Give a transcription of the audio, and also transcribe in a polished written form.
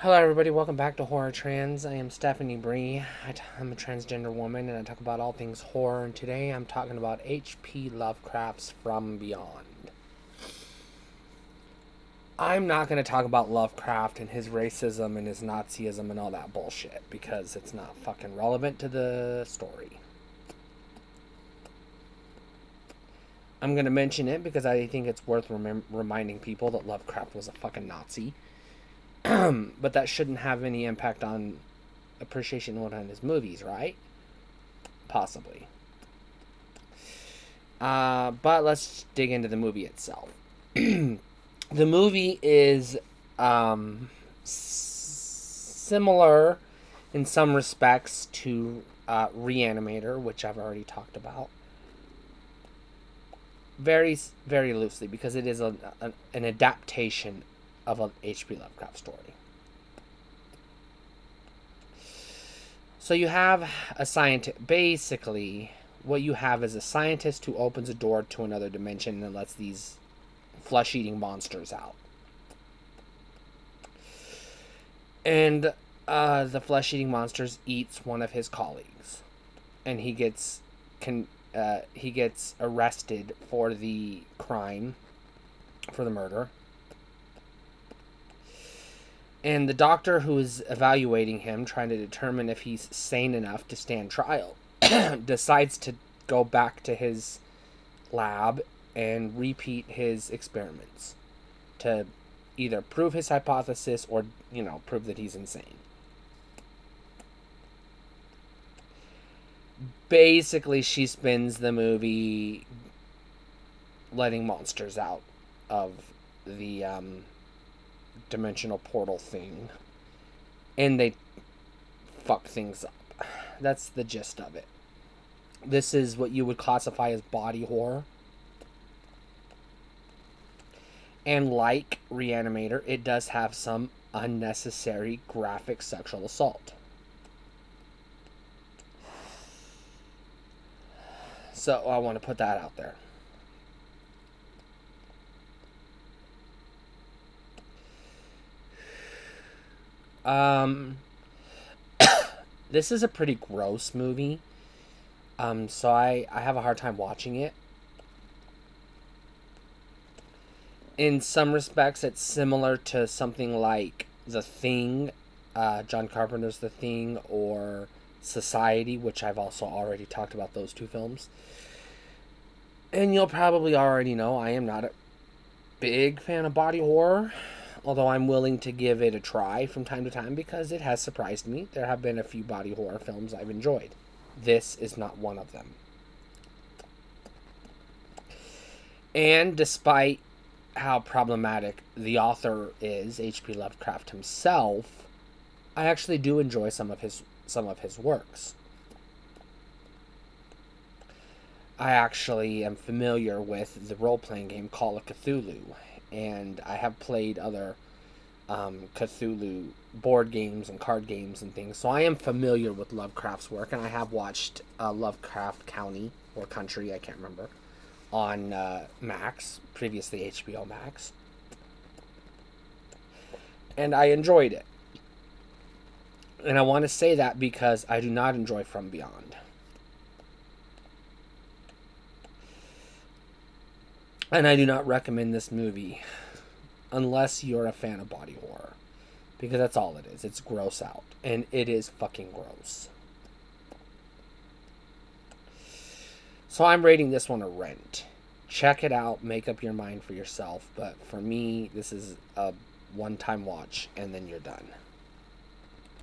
Hello, everybody. Welcome back to Horror Trans. I am Stephanie Bree. I'm a transgender woman, and I talk about all things horror. And today, I'm talking about H.P. Lovecraft's From Beyond. I'm not going to talk about Lovecraft and his racism and his Nazism and all that bullshit because it's not fucking relevant to the story. I'm going to mention it because I think it's worth reminding people that Lovecraft was a fucking Nazi. But that shouldn't have any impact on appreciation on his movies, right? Possibly. But let's dig into the movie itself. The movie is similar in some respects to Reanimator, which I've already talked about. Very, very loosely, because it is an adaptation of a H.P. Lovecraft story. So you have a scientist. Basically, what you have is a scientist who opens a door to another dimension and lets these flesh-eating monsters out. And the flesh-eating monsters eats one of his colleagues, and he gets arrested for the crime, for the murder. And the doctor who is evaluating him, trying to determine if he's sane enough to stand trial, decides to go back to his lab and repeat his experiments to either prove his hypothesis or, prove that he's insane. Basically, she spends the movie letting monsters out of the dimensional portal thing, and they fuck things up. That's the gist of it. This is what you would classify as body horror. And like Reanimator, it does have some unnecessary graphic sexual assault. So I want to put that out there. This is a pretty gross movie. So I have a hard time watching it. In some respects, it's similar to something like The Thing, John Carpenter's The Thing, or Society, which I've also already talked about those two films. And you'll probably already know I am not a big fan of body horror, although I'm willing to give it a try from time to time because it has surprised me. There have been a few body horror films I've enjoyed. This is not one of them. And despite how problematic the author is, H.P. Lovecraft himself, I actually do enjoy some of his works. I actually am familiar with the role-playing game Call of Cthulhu, and I have played other Cthulhu board games and card games and things, so I am familiar with Lovecraft's work, and I have watched Lovecraft County, or Country, I can't remember, on Max, previously HBO Max, and I enjoyed it. And I want to say that because I do not enjoy From Beyond. And I do not recommend this movie unless you're a fan of body horror. Because that's all it is. It's gross out. And it is fucking gross. So I'm rating this one a rent. Check it out. Make up your mind for yourself. But for me, this is a one-time watch. And then you're done.